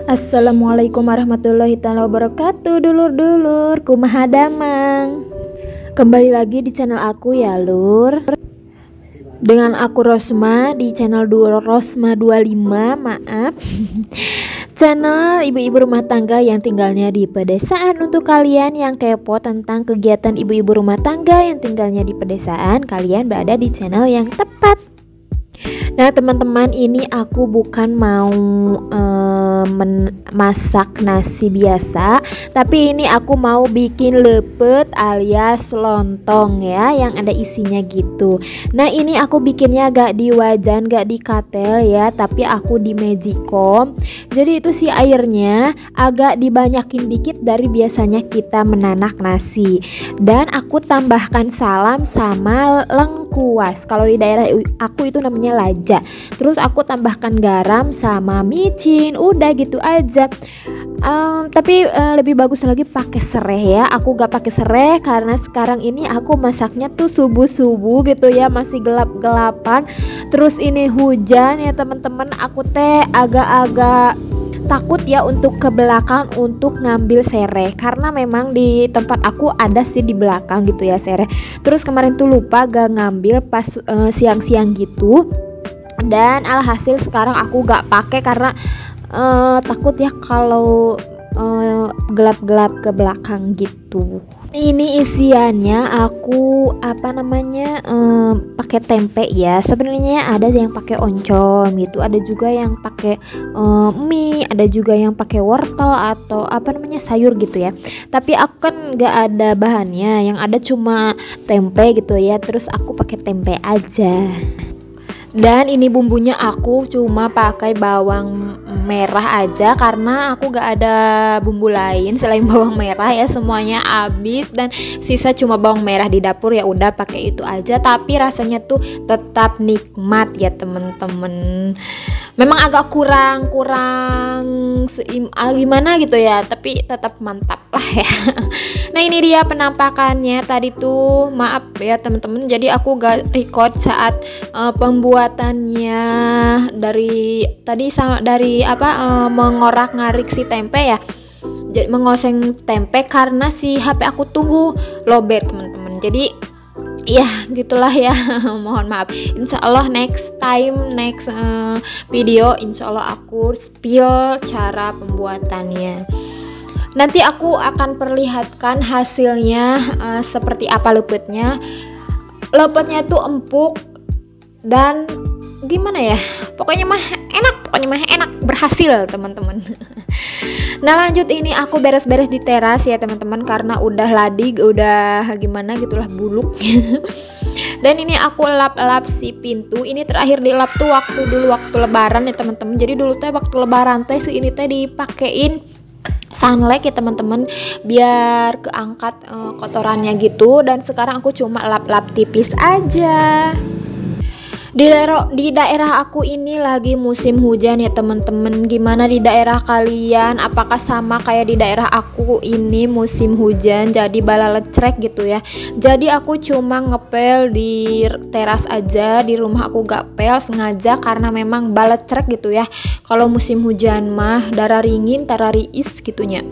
Assalamualaikum warahmatullahi taala wabarakatuh. Dulur-dulur, kumaha damang. Kembali lagi di channel aku ya, Lur. Dengan aku Rosma di channel Rosma 25, maaf. Channel ibu-ibu rumah tangga yang tinggalnya di pedesaan. Untuk kalian yang kepo tentang kegiatan ibu-ibu rumah tangga yang tinggalnya di pedesaan, kalian berada di channel yang tepat. Nah teman-teman, ini aku bukan mau masak nasi biasa, tapi ini aku mau bikin lepet alias lontong ya, yang ada isinya gitu. Nah ini aku bikinnya gak di wajan, gak di katel ya, tapi aku di magicom. Jadi itu si airnya agak dibanyakin dikit dari biasanya kita menanak nasi. Dan aku tambahkan salam sama lengkuas. Kalau di daerah aku itu namanya laja. Terus aku tambahkan garam sama micin, udah gitu aja. Tapi lebih bagus lagi pakai serai ya. Aku gak pakai serai karena sekarang ini aku masaknya tuh subuh-subuh gitu ya, masih gelap-gelapan. Terus ini hujan ya teman-teman. Aku teh agak-agak takut ya untuk ke belakang untuk ngambil serai, karena memang di tempat aku ada sih di belakang gitu ya serai. Terus kemarin tuh lupa gak ngambil pas siang-siang gitu. Dan alhasil sekarang aku gak pakai karena takut ya kalau gelap-gelap ke belakang gitu. Ini isiannya aku pakai tempe ya. Sebenarnya ada yang pakai oncom gitu, ada juga yang pakai mie, ada juga yang pakai wortel atau sayur gitu ya. Tapi aku kan gak ada bahannya, yang ada cuma tempe gitu ya. Terus aku pakai tempe aja. Dan ini bumbunya aku cuma pakai bawang merah aja karena aku gak ada bumbu lain selain bawang merah ya, semuanya habis dan sisa cuma bawang merah di dapur, ya udah pakai itu aja. Tapi rasanya tuh tetap nikmat ya temen-temen. Memang agak kurang gimana gitu ya, tapi tetap mantap lah ya. Nah ini dia penampakannya tadi tuh, maaf ya teman-teman, jadi aku gak record saat pembuatannya dari mengorak-ngarik si tempe ya, mengoseng tempe karena si HP aku tunggu lowbat teman-teman. Jadi ya gitulah ya. Mohon maaf. Insya Allah next video insya Allah aku spill cara pembuatannya. Nanti aku akan perlihatkan hasilnya seperti apa lepetnya. Lepetnya tuh empuk dan gimana ya, pokoknya mah enak, berhasil teman-teman. Nah lanjut, ini aku beres-beres di teras ya teman-teman, karena udah ladig, udah gimana gitulah, buluk. Dan ini aku lap-lap si pintu. Ini terakhir dilap tuh waktu lebaran ya teman-teman. Jadi dulu teh waktu lebaran teh ini teh dipakein sunlight ya teman-teman, biar keangkat kotorannya gitu. Dan sekarang aku cuma lap-lap tipis aja. Di daerah aku ini lagi musim hujan ya teman-teman. Gimana di daerah kalian? Apakah sama kayak di daerah aku ini musim hujan jadi bala lecrek gitu ya. Jadi aku cuma ngepel di teras aja, di rumah aku gak pel sengaja karena memang bala lecrek gitu ya. Kalau musim hujan mah darah ringin, darah riis gitunya.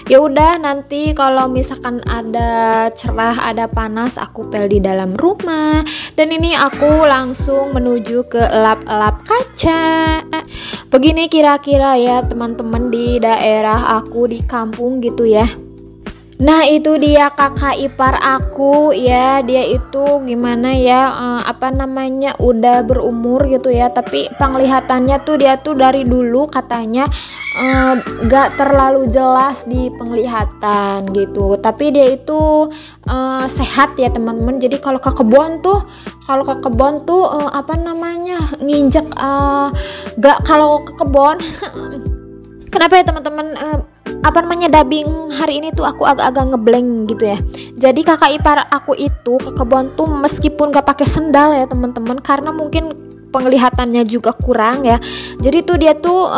Ya udah, nanti kalau misalkan ada cerah, ada panas, aku pel di dalam rumah. Dan ini aku langsung menuju ke lap-lap kaca. Begini kira-kira ya teman-teman di daerah aku di kampung gitu ya. Nah itu dia kakak ipar aku ya, dia itu gimana ya, udah berumur gitu ya, tapi penglihatannya tuh dia tuh dari dulu katanya gak terlalu jelas di penglihatan gitu, tapi dia itu sehat ya teman-teman. Jadi kalau ke kebun tuh nginjek kalau ke kebun kenapa ya teman-teman, dubbing hari ini tuh aku agak-agak ngeblank gitu ya. Jadi kakak ipar aku itu ke kebun tuh meskipun gak pakai sendal ya teman-teman, karena mungkin penglihatannya juga kurang ya. Jadi tuh dia tuh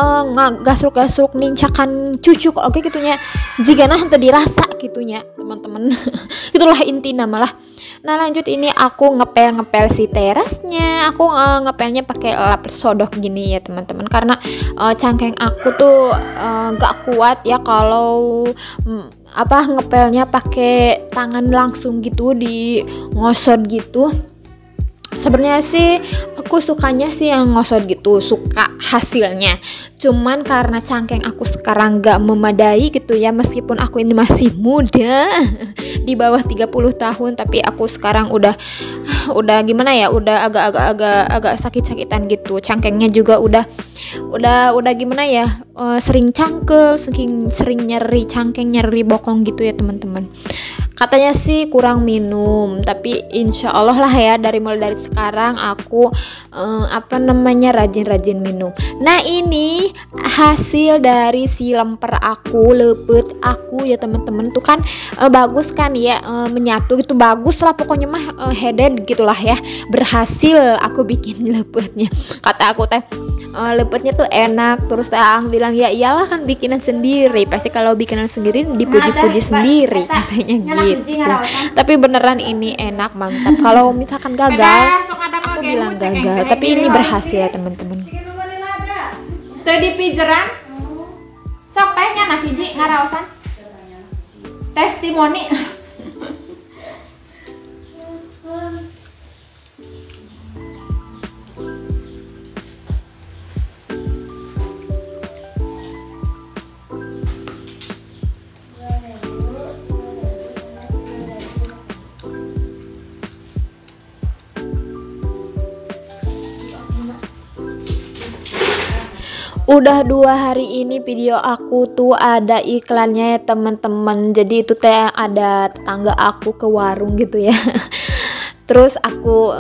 gasruk-gasruk nincakan cucuk oke gitunya. Jika nah teu dirasa gitunya, teman-teman. Itulah inti nama lah. Nah, lanjut ini aku ngepel si terasnya. Aku ngepelnya pakai lap sodok gini ya, teman-teman. Karena cangkeng aku tuh gak kuat ya kalau ngepelnya pakai tangan langsung gitu, di ngosot gitu. Sebenarnya sih aku sukanya sih yang ngosot gitu, suka hasilnya. Cuman karena cangkeng aku sekarang gak memadai gitu ya, meskipun aku ini masih muda di bawah 30 tahun, tapi aku sekarang udah gimana ya, udah agak sakit-sakitan gitu. Cangkengnya juga udah gimana ya, sering cangkel, sering nyeri cangkeng, nyeri bokong gitu ya, teman-teman. Katanya sih kurang minum, tapi insya Allah lah ya, mulai dari sekarang aku rajin-rajin minum. Nah, ini hasil dari si lemper aku, lepet aku ya, teman-teman. Tuh kan bagus kan ya, menyatu gitu, bagus lah pokoknya mah, headed gitulah ya. Berhasil aku bikin lepetnya. Kata aku teh lepetnya tuh enak. Terus Ang bilang, ya iyalah kan bikinan sendiri, pasti kalau bikinan sendiri dipuji-puji sendiri katanya gitu. Tapi beneran ini enak, mantap. Kalau misalkan gagal, aku bilang gagal, tapi ini berhasil ya, teman-teman. Tadi pijeran sok teh nya hiji ngaraosan testimoni. Udah 2 hari ini video aku tuh ada iklannya ya, teman-teman. Jadi itu teh ada tetangga aku ke warung gitu ya. Terus aku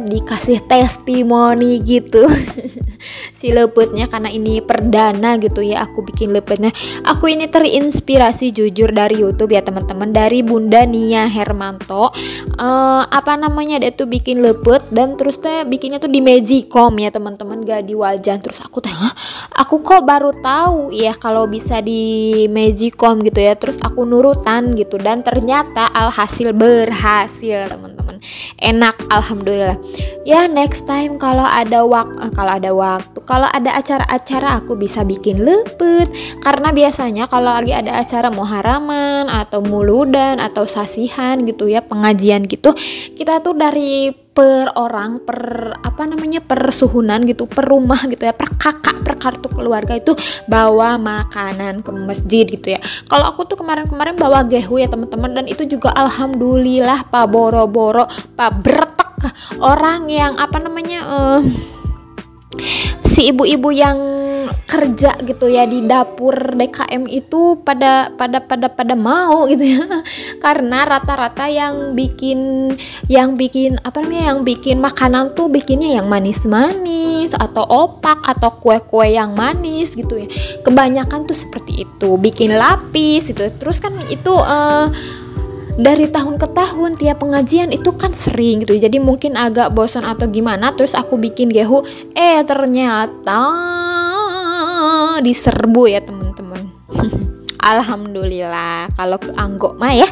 dikasih testimoni gitu. Si lepetnya, karena ini perdana gitu ya aku bikin lepetnya. Aku ini terinspirasi jujur dari YouTube ya, teman-teman, dari Bunda Nia Hermanto. Dia tuh bikin lepet dan terus teh bikinnya tuh di Magicom ya, teman-teman, gak di wajan. Terus aku kok baru tahu ya kalau bisa di Magicom gitu ya. Terus aku nurutan gitu dan ternyata alhasil berhasil, teman-teman. Enak, alhamdulillah. Ya, next time kalau ada waktu, kalau ada acara-acara aku bisa bikin lepet. Karena biasanya kalau lagi ada acara muharaman atau muludan atau sasihan gitu ya, pengajian gitu, kita tuh dari per orang, per suhunan gitu, per rumah gitu ya, per kakak, per kartu keluarga itu bawa makanan ke masjid gitu ya. Kalau aku tuh kemarin bawa gehu ya, teman-teman, dan itu juga alhamdulillah pak boro-boro, pak bertek orang yang si ibu-ibu yang kerja gitu ya di dapur DKM itu pada mau gitu ya. Karena rata-rata yang bikin makanan tuh bikinnya yang manis-manis atau opak atau kue-kue yang manis gitu ya. Kebanyakan tuh seperti itu, bikin lapis gitu. Terus kan itu dari tahun ke tahun tiap pengajian itu kan sering gitu, jadi mungkin agak bosan atau gimana. Terus aku bikin gehu, ternyata diserbu ya, teman-teman. Alhamdulillah kalau ke Anggo mah ya.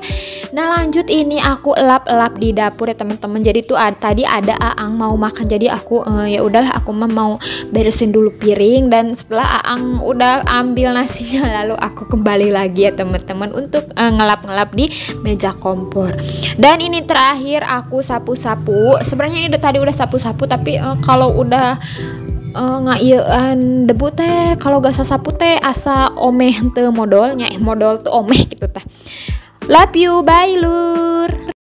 Nah, lanjut ini aku elap-elap di dapur ya, teman-teman. Jadi tuh tadi ada Aang mau makan, jadi aku ya udahlah, aku mah mau beresin dulu piring. Dan setelah Aang udah ambil nasinya, lalu aku kembali lagi ya, teman-teman, untuk ngelap-ngelap di meja kompor. Dan ini terakhir aku sapu-sapu. Sebenarnya ini tadi udah sapu-sapu, tapi kalau udah ngaieuan debu teh, kalau gak sasapu teh asa omeh teu modal tuh omeh gitu teh. Love you, bye lur.